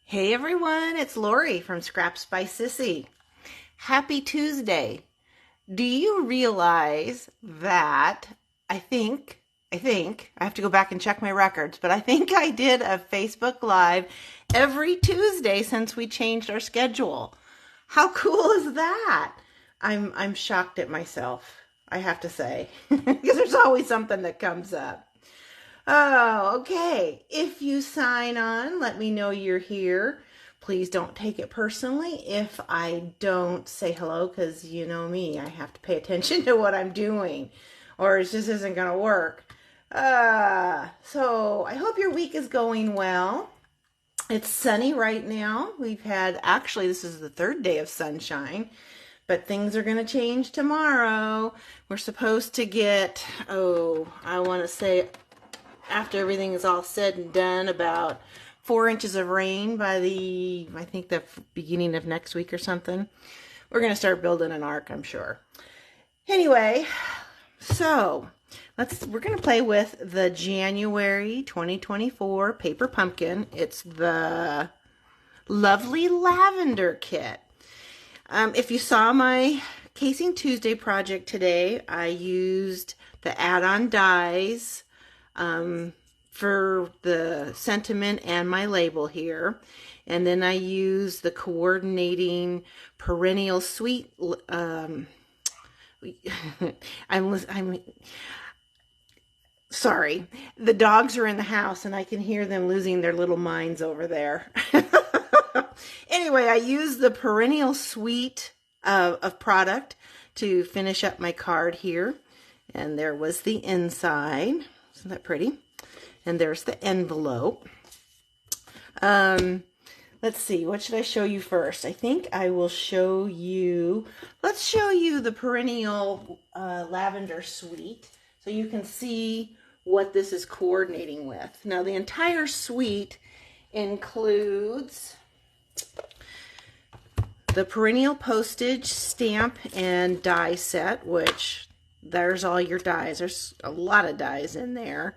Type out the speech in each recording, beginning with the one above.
Hey everyone, it's Lori from Scraps by Sissy. Happy Tuesday. Do you realize that I have to go back and check my records, but I think I did a Facebook Live every Tuesday since we changed our schedule. How cool is that? I'm shocked at myself, I have to say, because there's always something that comes up. Oh, okay. If you sign on, let me know you're here. Please don't take it personally if I don't say hello, because you know me, I have to pay attention to what I'm doing, or it just isn't going to work. So I hope your week is going well. It's sunny right now. Actually, this is the third day of sunshine, but things are going to change tomorrow. We're supposed to get, I want to say, after everything is all said and done, about 4 inches of rain by I think the beginning of next week or something. We're going to start building an ark, I'm sure. Anyway, so we're going to play with the January 2024 paper pumpkin. It's the Lovely Lavender kit. If you saw my Casing Tuesday project today, I used the add-on dies for the sentiment and my label here. And then I use the coordinating perennial sweet, I'm sorry, the dogs are in the house and I can hear them losing their little minds over there. Anyway, I use the perennial sweet of product to finish up my card here. And there was the inside. Isn't that pretty? And there's the envelope. Let's see, what should I show you first? I think I will show you, let's show you the perennial lavender suite so you can see what this is coordinating with. Now the entire suite includes the perennial postage, stamp, and die set, which there's all your dies. There's a lot of dies in there.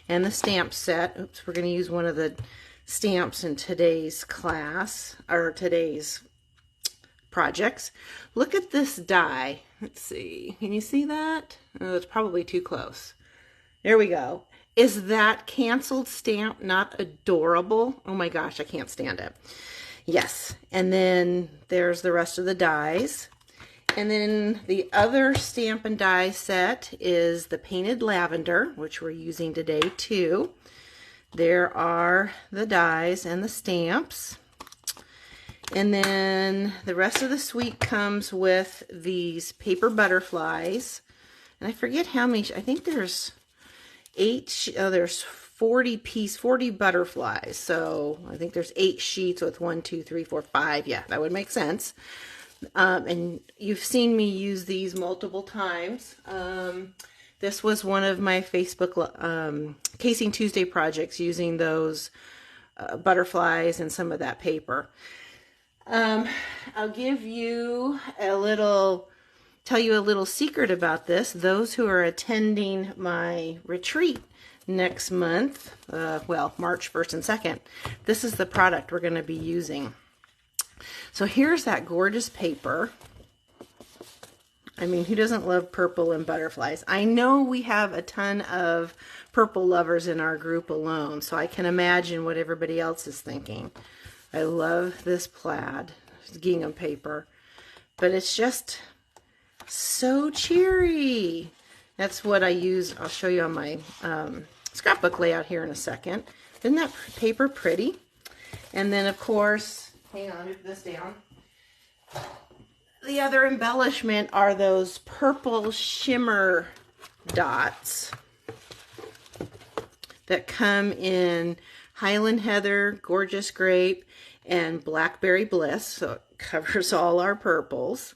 And the stamp set. Oops, we're going to use one of the stamps in today's class, or today's projects. Look at this die. Let's see. Can you see that? Oh, it's probably too close. There we go. Is that canceled stamp not adorable? Oh my gosh, I can't stand it. Yes. And then there's the rest of the dies. And then the other stamp and die set is the painted lavender, which we're using today too. There are the dies and the stamps. And then the rest of the suite comes with these paper butterflies. And I forget how many, I think there's there's 40 butterflies. So I think there's 8 sheets with 1, 2, 3, 4, 5. Yeah, that would make sense. And you've seen me use these multiple times. This was one of my Facebook Casing Tuesday projects using those butterflies and some of that paper. I'll give you tell you a little secret about this. Those who are attending my retreat next month, March 1st and 2nd, this is the product we're going to be using. So here's that gorgeous paper. I mean, who doesn't love purple and butterflies? I know we have a ton of purple lovers in our group alone, so I can imagine what everybody else is thinking. I love this plaid gingham paper, but it's just so cheery. That's what I use. I'll show you on my scrapbook layout here in a second. Isn't that paper pretty? And then, of course, hang on, let me put this down. The other embellishment are those purple shimmer dots that come in Highland Heather, Gorgeous Grape, and Blackberry Bliss. So it covers all our purples.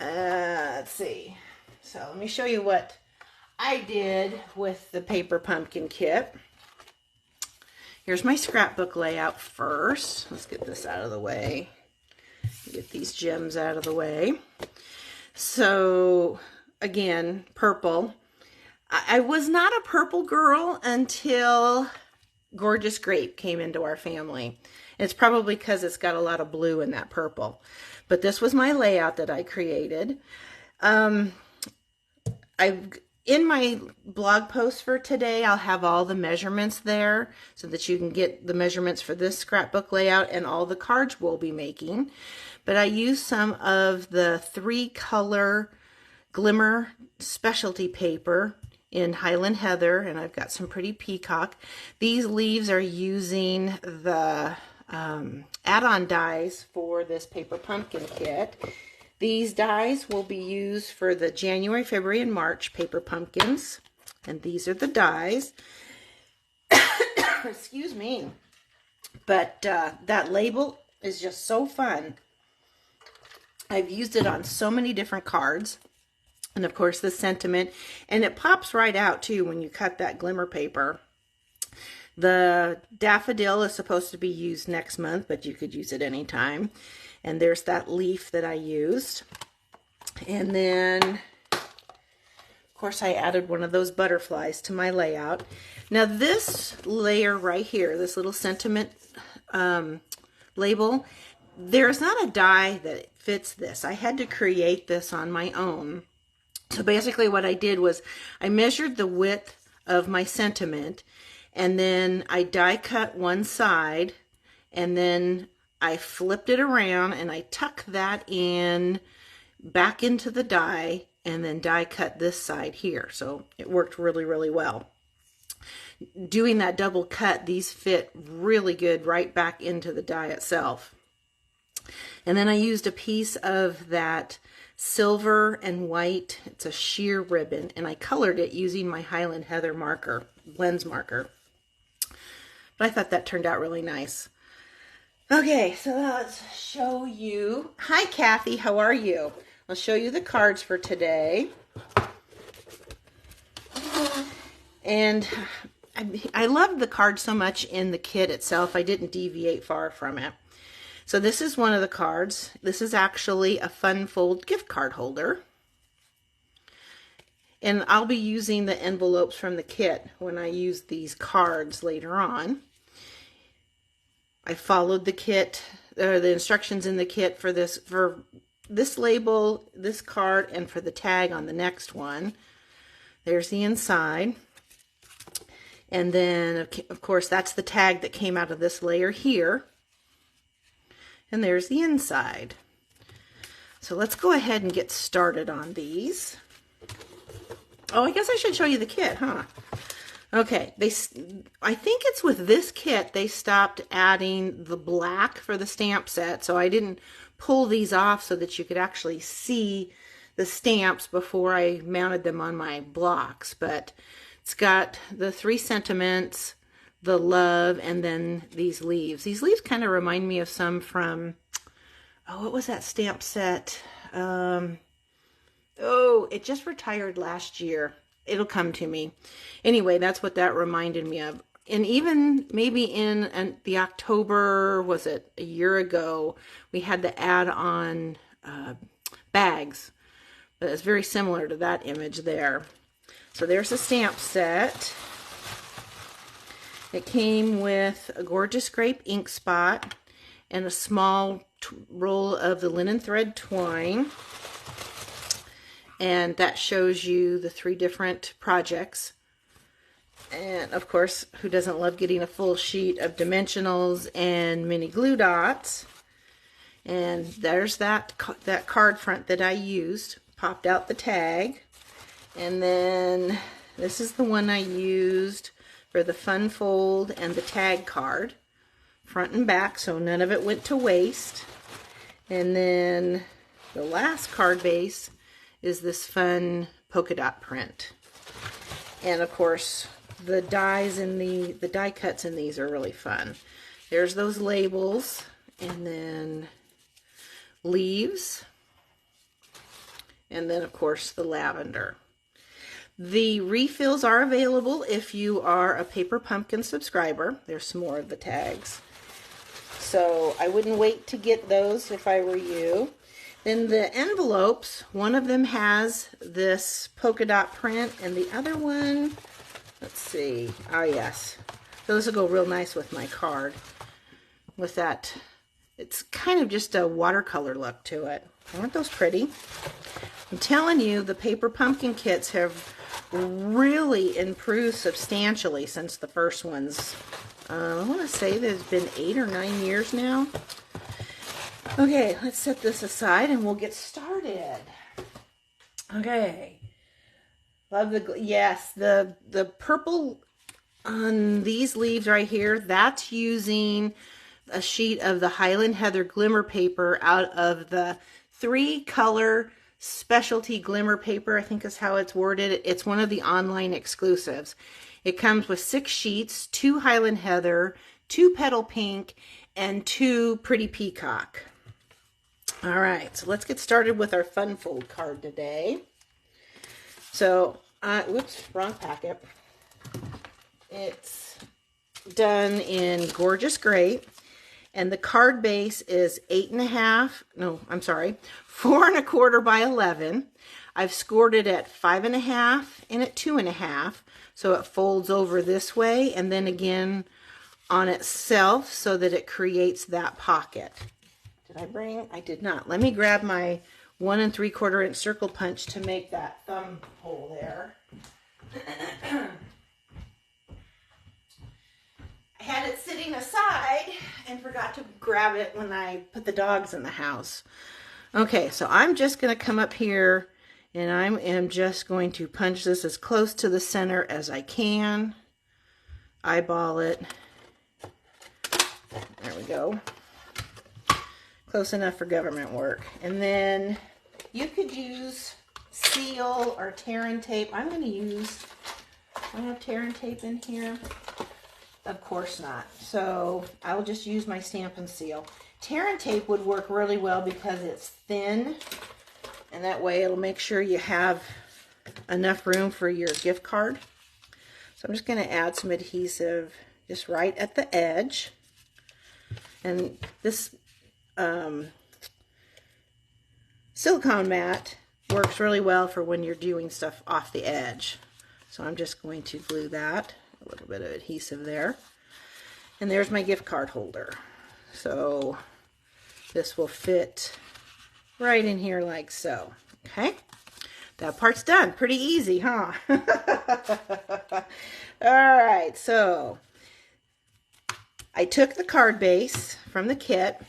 Let's see. So let me show you what I did with the paper pumpkin kit. Here's my scrapbook layout first. Let's get this out of the way. Get these gems out of the way. So, again, purple. I was not a purple girl until Gorgeous Grape came into our family. It's probably because it's got a lot of blue in that purple. But this was my layout that I created. In my blog post for today, I'll have all the measurements there so that you can get the measurements for this scrapbook layout and all the cards we'll be making. But I used some of the 3-color Glimmer specialty paper in Highland Heather, and I've got some pretty peacock. These leaves are using the add-on dies for this paper pumpkin kit. These dies will be used for the January, February, and March paper pumpkins, and these are the dies. Excuse me. But that label is just so fun. I've used it on so many different cards. And of course the sentiment, and it pops right out too when you cut that glimmer paper. The daffodil is supposed to be used next month, but you could use it anytime. And there's that leaf that I used. And then, of course, I added one of those butterflies to my layout. Now this layer right here, this little sentiment label, there's not a die that fits this. I had to create this on my own. So basically what I did was I measured the width of my sentiment, and then I die cut one side, and then I flipped it around and I tucked that in back into the die, and then die cut this side here. So it worked really, really well. Doing that double cut, these fit really good right back into the die itself. And then I used a piece of that silver and white, it's a sheer ribbon, and I colored it using my Highland Heather marker, lens marker. But I thought that turned out really nice. Okay, so let's show you. Hi Kathy, how are you? I'll show you the cards for today. And I loved the card so much in the kit itself, I didn't deviate far from it. So this is one of the cards. This is actually a Fun Fold gift card holder. And I'll be using the envelopes from the kit when I use these cards later on. I followed the kit, the instructions in the kit for this label, this card, and for the tag on the next one. There's the inside. And then, of course, that's the tag that came out of this layer here. And there's the inside. So let's go ahead and get started on these. Oh, I guess I should show you the kit, huh? Okay, I think it's with this kit they stopped adding the black for the stamp set, so I didn't pull these off so that you could actually see the stamps before I mounted them on my blocks. But it's got the 3 sentiments, the love, and then these leaves. These leaves kind of remind me of some from, oh, what was that stamp set? Oh, it just retired last year. It'll come to me. Anyway, that's what that reminded me of. And even maybe in the October, was it a year ago, we had the add-on bags. But it's very similar to that image there. So there's a stamp set. It came with a Gorgeous Grape ink spot and a small roll of the linen thread twine. And that shows you the 3 different projects. And of course, who doesn't love getting a full sheet of dimensionals and mini glue dots? And there's that card front that I used. Popped out the tag. And then this is the one I used for the Fun Fold and the tag card, front and back, so none of it went to waste. And then the last card base is this fun polka dot print. And of course, the dies in the die cuts in these are really fun. There's those labels, and then leaves, and then of course the lavender. The refills are available if you are a Paper Pumpkin subscriber. There's some more of the tags. So I wouldn't wait to get those if I were you. Then the envelopes, one of them has this polka dot print, and the other one, let's see, oh yes, So this will go real nice with my card. With that, it's kind of just a watercolor look to it. Aren't those pretty? I'm telling you, the paper pumpkin kits have really improved substantially since the first ones. I want to say there's been 8 or 9 years now. Okay, let's set this aside and we'll get started. Okay. Love the, yes, the purple on these leaves right here, that's using a sheet of the Highland Heather glimmer paper out of the 3-color specialty glimmer paper, I think is how it's worded. It's one of the online exclusives. It comes with 6 sheets, 2 Highland Heather, 2 Petal Pink, and 2 Pretty Peacock. All right, so let's get started with our fun fold card today. So, whoops, wrong packet. It's done in Gorgeous Grape, and the card base is 4 1/4 by 11. I've scored it at 5 1/2 and at 2 1/2, so it folds over this way and then again on itself so that it creates that pocket. Did I bring? I did not. Let me grab my 1 3/4 inch circle punch to make that thumb hole there. I had it sitting aside and forgot to grab it when I put the dogs in the house. Okay, so I'm just going to come up here and I am just going to punch this as close to the center as I can. Eyeball it. There we go. Close enough for government work. And then you could use seal or tear and tape. I'm going to use, do I have tear and tape in here? Of course not. So I will just use my stamp and seal. Tear and tape would work really well because it's thin, and that way it'll make sure you have enough room for your gift card. So I'm just going to add some adhesive just right at the edge. And this silicone mat works really well for when you're doing stuff off the edge. So I'm just going to glue that. A little bit of adhesive there. And there's my gift card holder. So this will fit right in here like so. Okay, that part's done. Pretty easy, huh? All right, so I took the card base from the kit,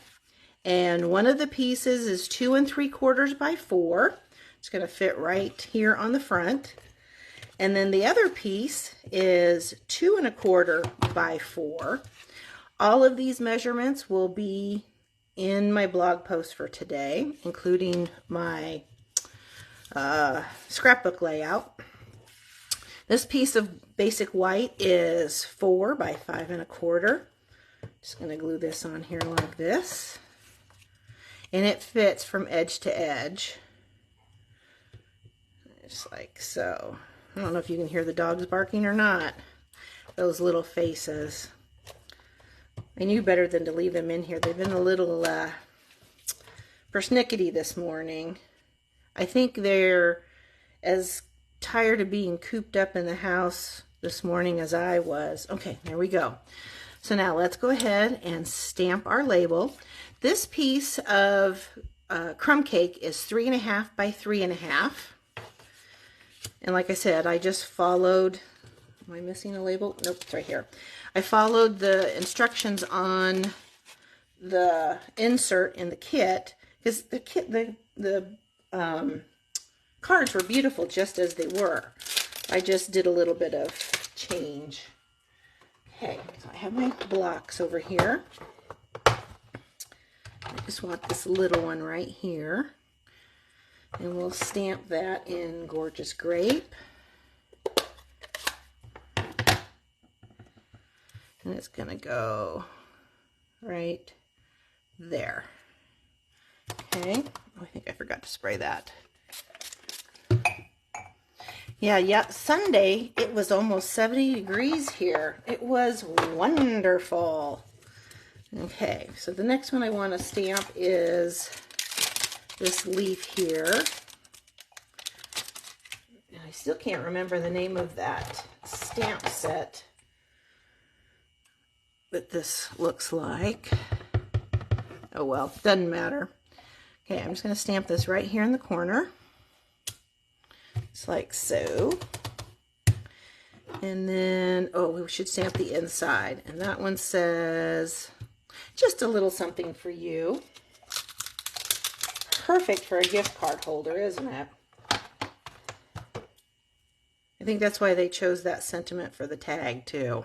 and one of the pieces is 2 3/4 by 4. It's going to fit right here on the front. And then the other piece is 2 1/4 by 4. All of these measurements will be in my blog post for today, including my scrapbook layout. This piece of basic white is 4 by 5 1/4. Just going to glue this on here like this. And it fits from edge to edge. Just like so. I don't know if you can hear the dogs barking or not. Those little faces. I knew better than to leave them in here. They've been a little persnickety this morning. I think they're as tired of being cooped up in the house this morning as I was. Okay, there we go. So now let's go ahead and stamp our label. This piece of crumb cake is 3 1/2 by 3 1/2. And like I said, I just followed, am I missing a label? Nope, it's right here. I followed the instructions on the insert in the kit, because the cards were beautiful just as they were. I just did a little bit of change. Okay, so I have my blocks over here. I just want this little one right here. And we'll stamp that in Gorgeous Grape. And it's going to go right there. Okay. Oh, I think I forgot to spray that. Yeah, Sunday it was almost 70 degrees here. It was wonderful. Okay, so the next one I want to stamp is this leaf here. And I still can't remember the name of that stamp set. what this looks like. Oh well, doesn't matter. Okay, I'm just going to stamp this right here in the corner. Just like so. And then, oh, we should stamp the inside. And that one says, just a little something for you. Perfect for a gift card holder, isn't it? I think that's why they chose that sentiment for the tag, too.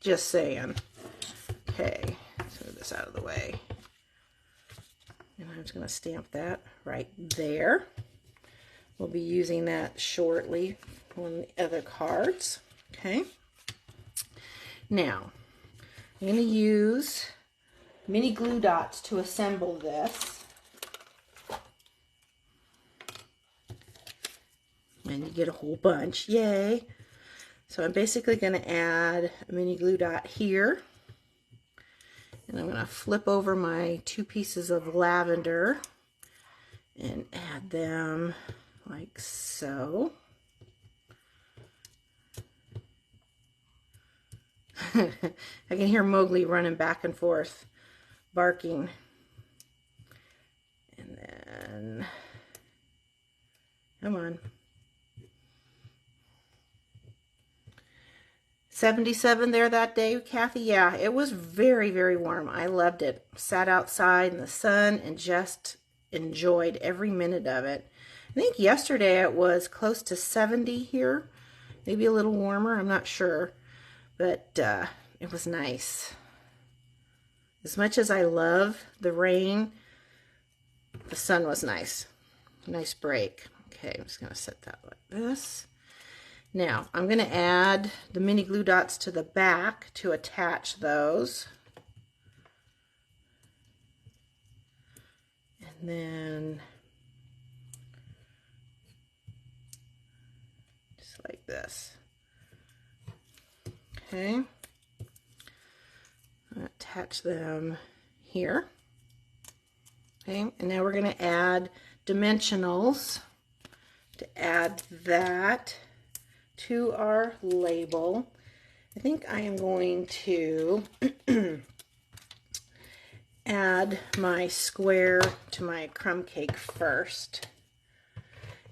Just saying. Okay, let's move this out of the way. And I'm just going to stamp that right there. We'll be using that shortly on the other cards. Okay. Now, I'm going to use mini glue dots to assemble this. And you get a whole bunch. Yay! So I'm basically going to add a mini glue dot here. And I'm going to flip over my 2 pieces of lavender and add them like so. I can hear Mowgli running back and forth, barking. And then, come on. 77 there that day, Kathy? Yeah, it was very, very warm. I loved it. Sat outside in the sun and just enjoyed every minute of it. I think yesterday it was close to 70 here. Maybe a little warmer, I'm not sure. But it was nice. As much as I love the rain, the sun was nice. Nice break. Okay, I'm just going to set that like this. Now, I'm going to add the mini glue dots to the back to attach those. And then, just like this. Okay. Attach them here. Okay, and now we're going to add dimensionals to add that to our label. I think I am going to add my square to my crumb cake first,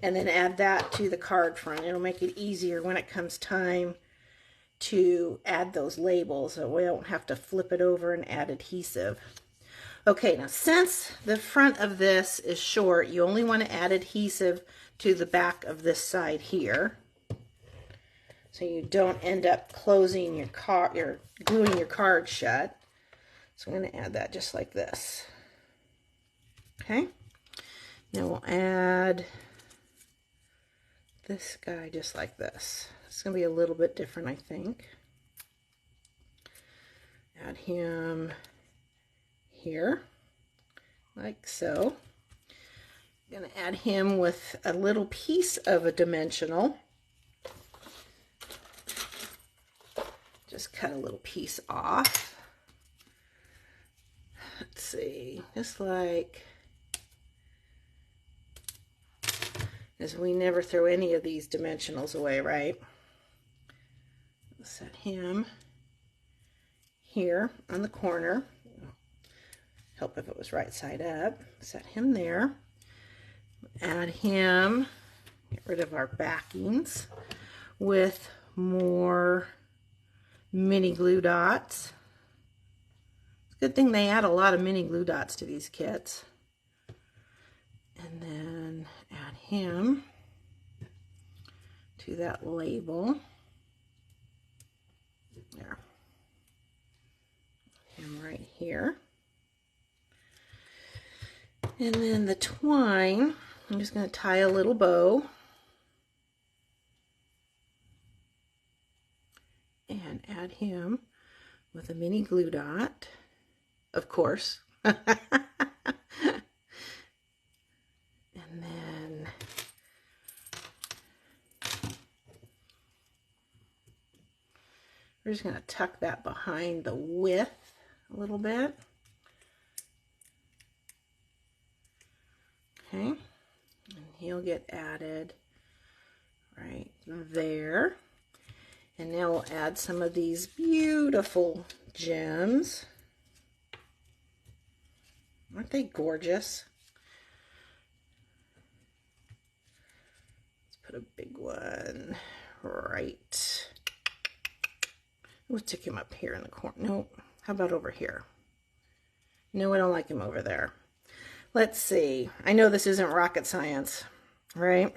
and then add that to the card front. It'll make it easier when it comes time to add those labels, so we don't have to flip it over and add adhesive. Okay, now since the front of this is short, you only want to add adhesive to the back of this side here, so you don't end up closing your card, you're gluing your card shut. So I'm going to add that just like this. Okay. Now we'll add this guy just like this. It's going to be a little bit different, I think. Add him here, like so. I'm going to add him with a little piece of a dimensional. Just cut a little piece off. Let's see, just like, as we never throw any of these dimensionals away, right? We'll set him here on the corner. Help if it was right side up. Set him there. Add him, get rid of our backings with more mini glue dots. It's a good thing they add a lot of mini glue dots to these kits. And then add him to that label. There. Him right here. And then the twine, I'm just going to tie a little bow. And add him with a mini glue dot, of course. And then we're just going to tuck that behind the width a little bit. Okay, and he'll get added right there. And now we'll add some of these beautiful gems. Aren't they gorgeous? Let's put a big one right. We'll stick him up here in the corner. Nope. How about over here? No, I don't like him over there. Let's see. I know this isn't rocket science, right?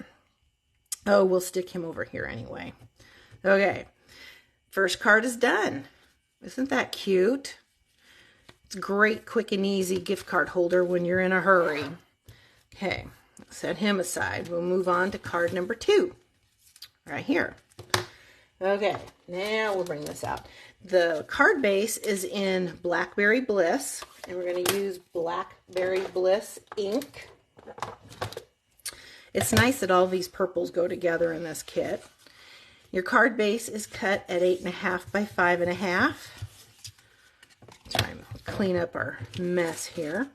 Oh, we'll stick him over here anyway. Okay. First card is done. Isn't that cute? It's a great, quick, and easy gift card holder when you're in a hurry. Okay. Set him aside. We'll move on to card number 2. Right here. Okay. Now we'll bring this out. The card base is in Blackberry Bliss, and we're going to use Blackberry Bliss ink. It's nice that all these purples go together in this kit. Your card base is cut at 8.5 by 5.5. Try and clean up our mess here.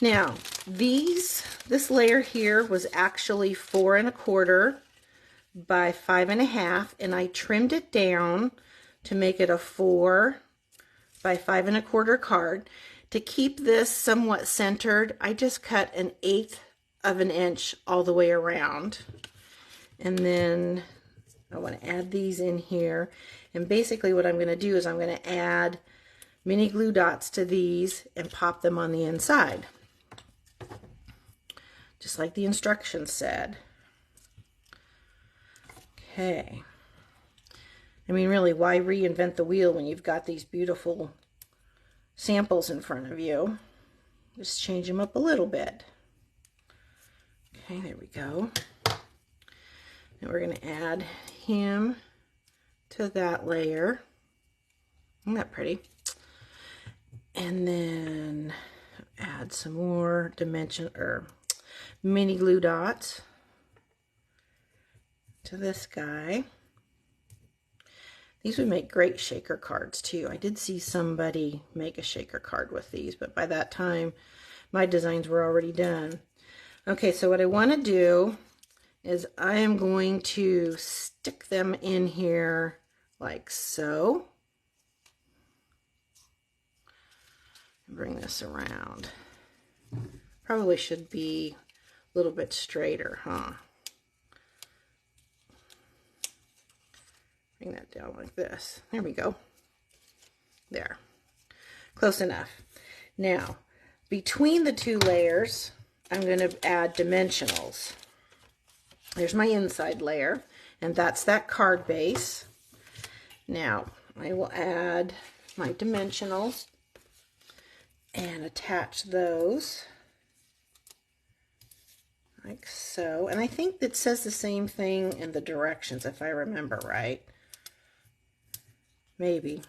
Now, this layer here was actually 4 1/4 by 5.5, and I trimmed it down to make it a 4 by 5 1/4 card. To keep this somewhat centered, I just cut 1/8 of an inch all the way around. And then I want to add these in here. And basically what I'm going to do is I'm going to add mini glue dots to these and pop them on the inside. Just like the instructions said. Okay. I mean, really, why reinvent the wheel when you've got these beautiful samples in front of you? Just change them up a little bit. Okay, there we go. And we're going to add him to that layer. Isn't that pretty? And then add some more mini glue dots to this guy. These would make great shaker cards too. I did see somebody make a shaker card with these, but by that time my designs were already done. Okay, so what I want to do is I am going to stick them in here like so. Bring this around. Probably should be a little bit straighter, huh? Bring that down like this. There we go. There. Close enough. Now, between the 2 layers, I'm going to add dimensionals. There's my inside layer, and that's that card base. Now, I will add my dimensionals and attach those like so. And I think it says the same thing in the directions, if I remember right. Maybe.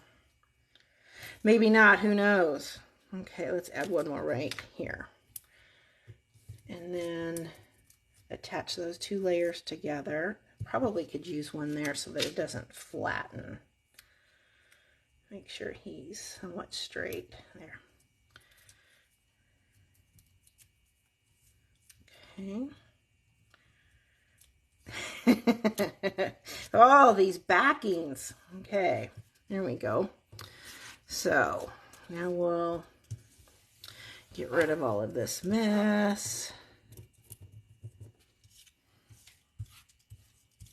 Maybe not, who knows? Okay, let's add one more right here. And then attach those 2 layers together. Probably could use one there so that it doesn't flatten. Make sure he's somewhat straight. There. Okay. Oh, these backings. Okay, there we go. So now we'll get rid of all of this mess.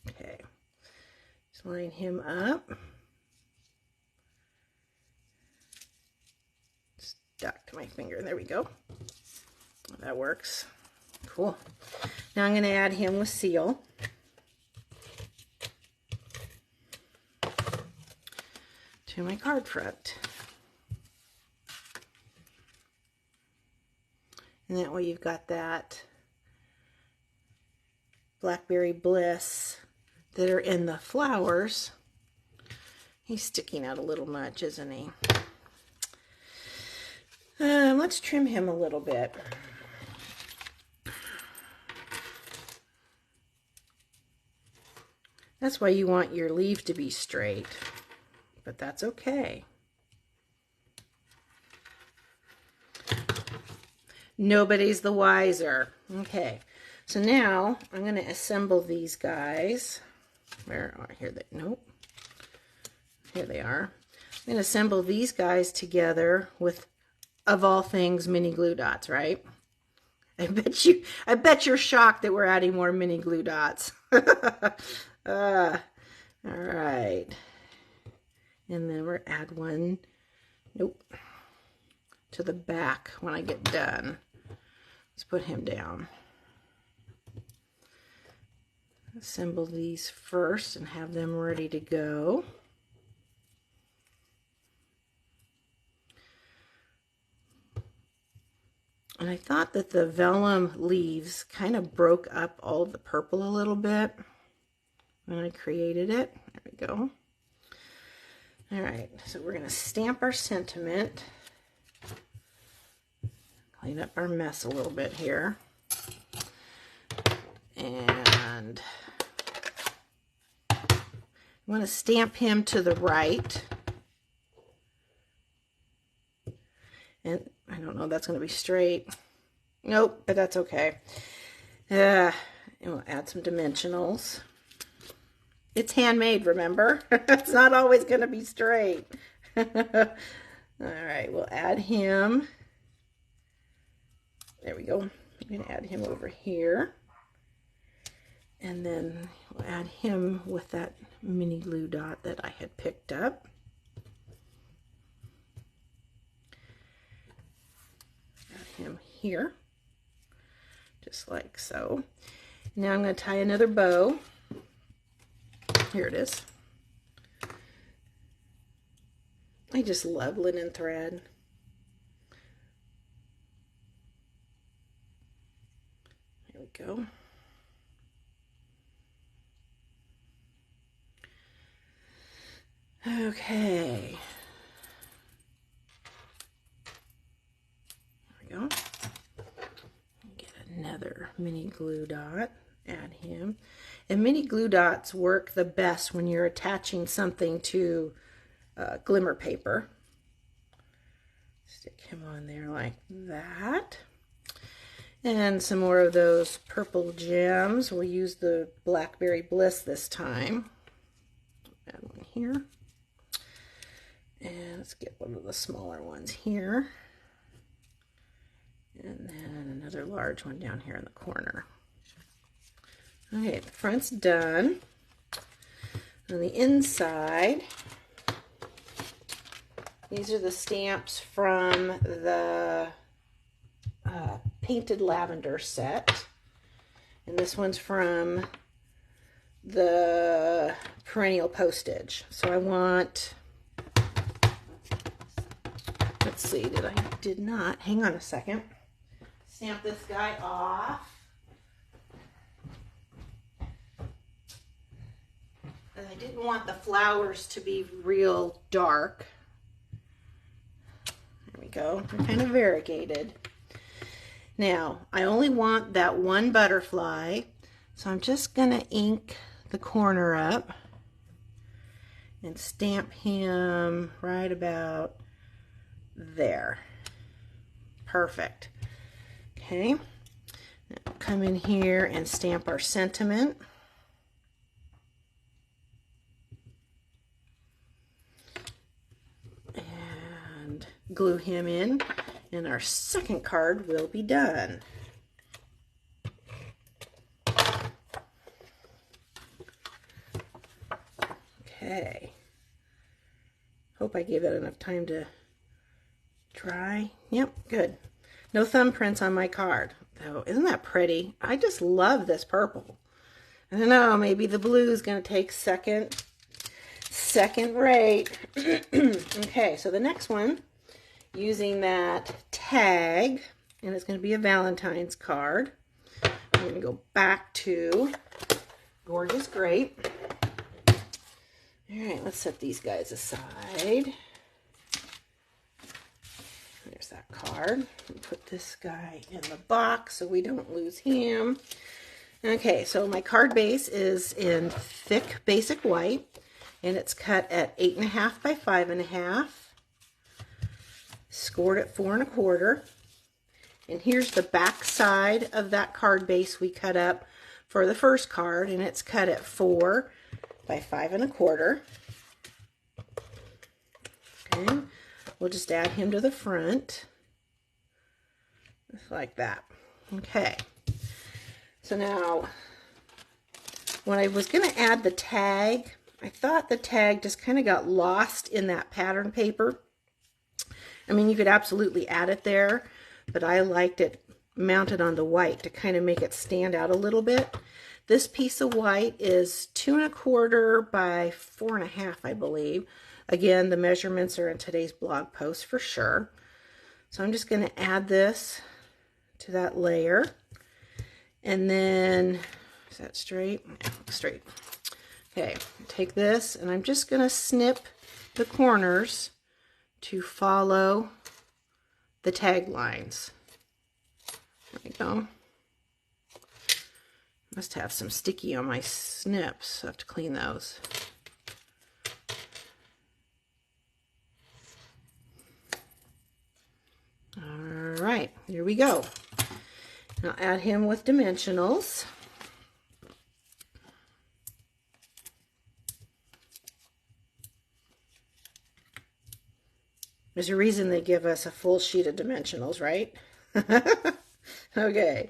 Okay, just line him up. Stuck to my finger. There we go. That works. Cool. Now I'm going to add him with seal. To my card front. And that way you've got that Blackberry Bliss that are in the flowers. He's sticking out a little much, isn't he? Let's trim him a little bit. That's why you want your leaf to be straight, but that's okay. Nobody's the wiser. Okay, so now I'm going to assemble these guys. Where are here? Nope. Here they are. I'm going to assemble these guys together with, of all things, mini glue dots, right? I bet you're shocked that we're adding more mini glue dots. All right. And then we're add one, nope, to the back when I get done. Let's put him down. Assemble these first and have them ready to go. And I thought that the vellum leaves kind of broke up all of the purple a little bit when I created it. There we go. All right, so we're going to stamp our sentiment. Clean up our mess a little bit here. And I want to stamp him to the right. And I don't know, that's going to be straight. Nope, but that's okay. And we'll add some dimensionals. It's handmade, remember? It's not always going to be straight. All right, we'll add him. There we go. I'm going to add him over here. And then we'll add him with that mini glue dot that I had picked up. Add him here, just like so. Now I'm going to tie another bow. Here it is. I just love linen thread. There we go. Okay. There we go. Get another mini glue dot. Add him. And mini glue dots work the best when you're attaching something to glimmer paper. Stick him on there like that. And some more of those purple gems. We'll use the Blackberry Bliss this time. Add one here. And let's get one of the smaller ones here. And then another large one down here in the corner. Okay, the front's done. On the inside, these are the stamps from the Painted Lavender set. And this one's from the Perennial Postage. So I want, let's see, did not, hang on a second. Stamp this guy off. And I didn't want the flowers to be real dark. There we go. They're kind of variegated. Now, I only want that one butterfly, so I'm just going to ink the corner up and stamp him right about there. Perfect. Okay. Now come in here and stamp our sentiment. And glue him in, and our second card will be done. Okay. Hope I gave it enough time to dry. Yep, good. No thumbprints on my card. Though, isn't that pretty? I just love this purple. I don't know, maybe the blue is going to take second rate. Okay, so the next one, using that tag, and it's going to be a Valentine's card. I'm going to go back to Gorgeous Grape. All right, let's set these guys aside. There's that card. Put this guy in the box so we don't lose him. Okay, so my card base is in thick basic white, and it's cut at 8.5 by 5.5, scored at 4 1/4. And here's the back side of that card base we cut up for the first card, and it's cut at 4 by 5 1/4. Okay, we'll just add him to the front, just like that. Okay, so now when I was going to add the tag, I thought the tag just kind of got lost in that pattern paper. I mean, you could absolutely add it there, but I liked it mounted on the white to kind of make it stand out a little bit. This piece of white is 2 1/4 by 4 1/2, I believe. Again, the measurements are in today's blog post for sure. So I'm just going to add this to that layer. And then, is that straight? Yeah, straight. Okay, take this and I'm just going to snip the corners to follow the tag lines. There we go. Must have some sticky on my snips. I have to clean those. All right, here we go. I'll add him with dimensionals. There's a reason they give us a full sheet of dimensionals, right? Okay,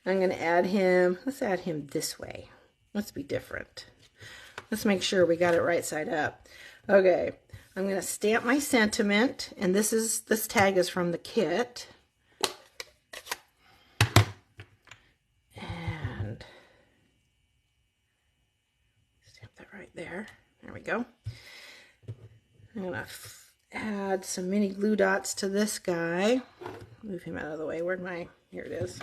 I'm going to add him. Let's add him this way. Let's be different. Let's make sure we got it right side up. Okay, I'm going to stamp my sentiment, and this tag is from the kit. And stamp that right there. There we go. I'm going to add some mini glue dots to this guy. Move him out of the way. Here it is.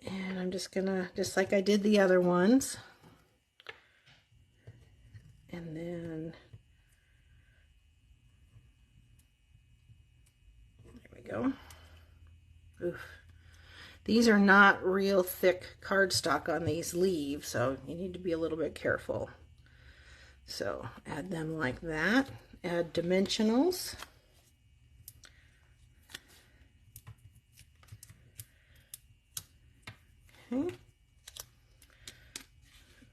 And I'm just gonna, just like I did the other ones. And then, there we go. Oof. These are not real thick cardstock on these leaves, so you need to be a little bit careful. So add them like that. Add dimensionals. Okay.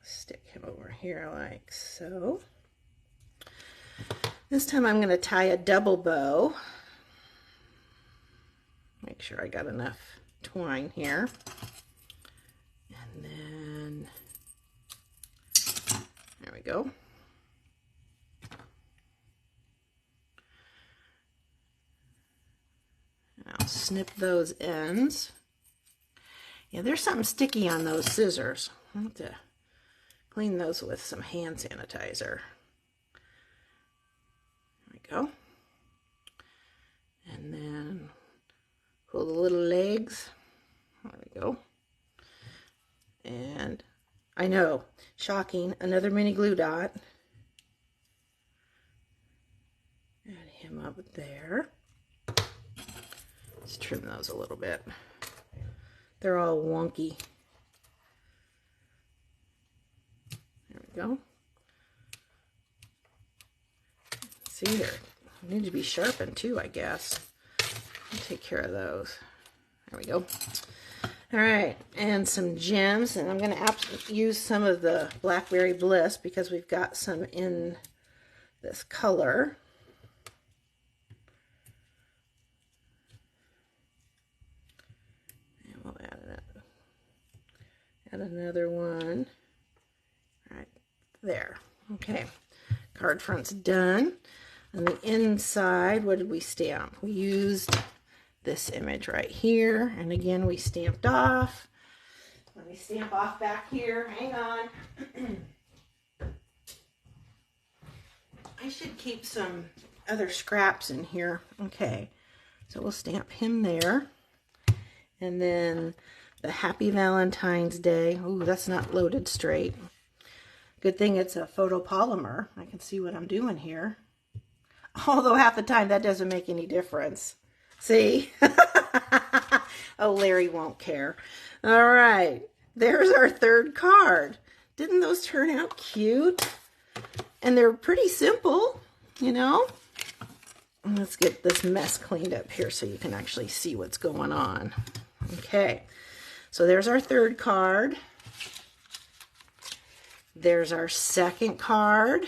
Stick him over here like so. This time I'm going to tie a double bow. Make sure I got enough twine here. And then, there we go. And I'll snip those ends. Yeah, there's something sticky on those scissors. I'll have to clean those with some hand sanitizer. There we go. And then pull the little legs. There we go. And I know, shocking, another mini glue dot. Add him up there. Let's trim those a little bit. They're all wonky. There we go. See, they need to be sharpened too, I guess. I'll take care of those. There we go. All right, and some gems, and I'm going to use some of the Blackberry Bliss because we've got some in this color. Add another one right there. Okay, card front's done. On the inside, what did we stamp? We used this image right here, and again we stamped off. Let me stamp off back here. Hang on. I should keep some other scraps in here. Okay, so we'll stamp him there, and then the Happy Valentine's Day. Ooh, that's not loaded straight. Good thing it's a photopolymer. I can see what I'm doing here. Although half the time that doesn't make any difference. See? Oh, Larry won't care. All right. There's our third card. Didn't those turn out cute? And they're pretty simple, you know? Let's get this mess cleaned up here so you can actually see what's going on. Okay. So there's our third card. There's our second card.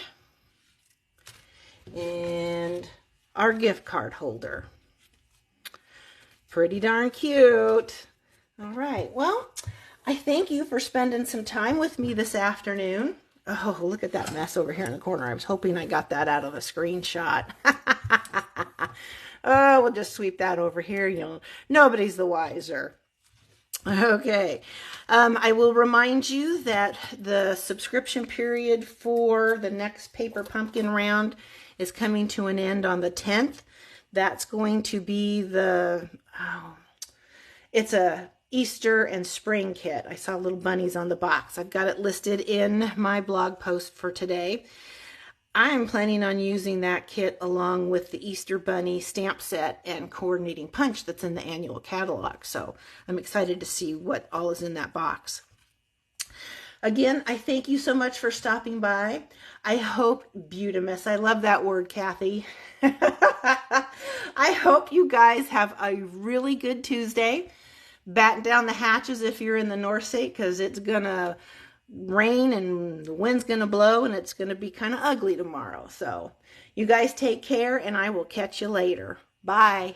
and our gift card holder. Pretty darn cute. All right, well, I thank you for spending some time with me this afternoon. Oh, look at that mess over here in the corner. I was hoping I got that out of a screenshot. Oh, we'll just sweep that over here. You know, nobody's the wiser. Okay. I will remind you that the subscription period for the next paper pumpkin round is coming to an end on the 10th. That's going to be it's a Easter and spring kit. I saw little bunnies on the box. I've got it listed in my blog post for today. I'm planning on using that kit along with the Easter Bunny stamp set and coordinating punch that's in the annual catalog. So I'm excited to see what all is in that box. Again, I thank you so much for stopping by. I hope, Beautimus, I love that word, Kathy. I hope you guys have a really good Tuesday. Batten down the hatches if you're in the North State, because it's going to rain and the wind's going to blow and it's going to be kind of ugly tomorrow. So you guys take care and I will catch you later. Bye.